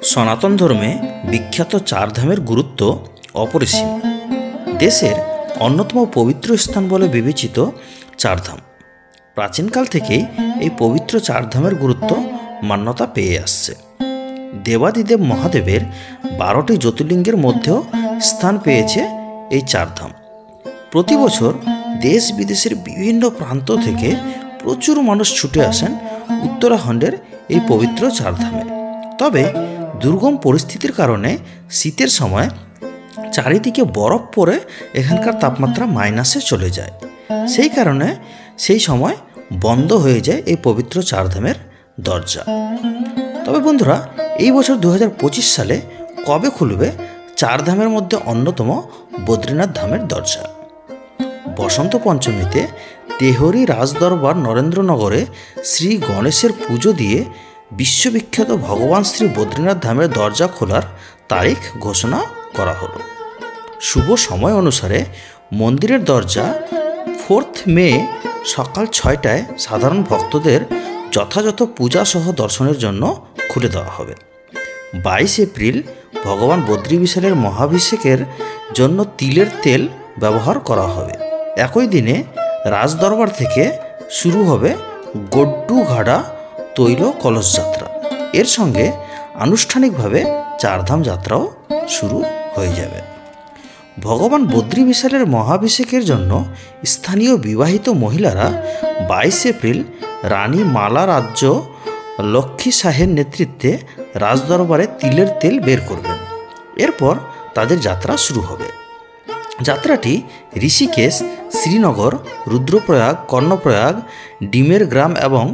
সনাতন ধর্মে বিখ্যাত চারধামের গুরুত্ব অপরিসীম। দেশের অন্যতম পবিত্র স্থান বলে বিবেচিত চারধাম। প্রাচীনকাল থেকেই এই পবিত্র চারধামের গুরুত্ব মান্যতা পেয়ে আসছে। দেবাদিদেব মহাদেবের 12টি জ্যোতির্লিঙ্গের মধ্যেও স্থান পেয়েছে এই চারধাম। প্রতি বছর দেশ বিদেশের বিভিন্ন প্রান্ত থেকে প্রচুর মানুষ ছুটে আসেন উত্তরাখণ্ডের এই পবিত্র চারধামে। তবে দুর্গম পরিস্থিতির কারণে শীতের সময় চারিদিকে বরফ পড়ে এখানকার তাপমাত্রা মাইনাসে চলে যায়। সেই কারণে সেই সময় বন্ধ হয়ে যায় এই পবিত্র চারধামের দরজা। তবে বন্ধুরা, এই বছর 2025 সালে কবে খুলবে চারধামের মধ্যে অন্যতম বদ্রীনাথ ধামের দরজা? বসন্ত পঞ্চমীতে তেহরি রাজদরবার নরেন্দ্রনগরে শ্রী গণেশের পুজো দিয়ে বিশ্ববিখ্যাত ভগবান শ্রী বদ্রীনাথ ধামের দরজা খোলার তারিখ ঘোষণা করা হলো। শুভ সময় অনুসারে মন্দিরের দরজা 4 মে সকাল 6টায় সাধারণ ভক্তদের যথাযথ পূজা সহ দর্শনের জন্য খুলে দেওয়া হবে। 22 এপ্রিল ভগবান বদ্রী বিশালের মহাভিষেকের জন্য তিলের তেল ব্যবহার করা হবে। একই দিনে রাজদরবার থেকে শুরু হবে গড্ডুঘাড়া তৈল কলস যাত্রা। এর সঙ্গে আনুষ্ঠানিকভাবে চারধাম যাত্রাও শুরু হয়ে যাবে। ভগবান বদ্রী বিশালের মহাভিষেকের জন্য স্থানীয় বিবাহিত মহিলারা 22 এপ্রিল রানী মালা রাজ্য লক্ষ্মী শাহের নেতৃত্বে রাজদরবারে তিলের তেল বের করবেন। এরপর তাদের যাত্রা শুরু হবে। যাত্রাটি ঋষিকেশ, শ্রীনগর, রুদ্রপ্রয়াগ, কর্ণপ্রয়াগ, ডিমের গ্রাম এবং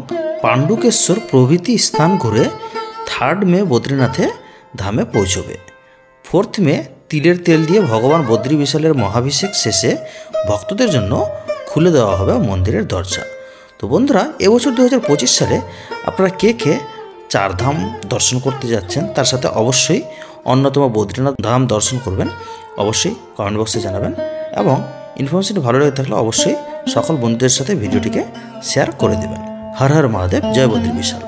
পাণ্ডুকেশ্বর প্রভৃতি স্থান ঘুরে 3 মে বদ্রীনাথে ধামে পৌঁছবে। 4 মে তিলের তেল দিয়ে ভগবান বদ্রী বিশালের মহাভিষেক শেষে ভক্তদের জন্য খুলে দেওয়া হবে মন্দিরের দরজা। তো বন্ধুরা, এবছর 2025 সালে আপনারা কে কে চারধাম দর্শন করতে যাচ্ছেন, তার সাথে অবশ্যই অন্যতম বদ্রীনাথ ধাম দর্শন করবেন, অবশ্যই কমেন্ট বক্সে জানাবেন। এবং ইনফরমেশনটি ভালো লেগে থাকলে অবশ্যই সকল বন্ধুদের সাথে ভিডিওটিকে শেয়ার করে দেবেন। হর হর মহাদেব, জয় বদ্রী বিশাল।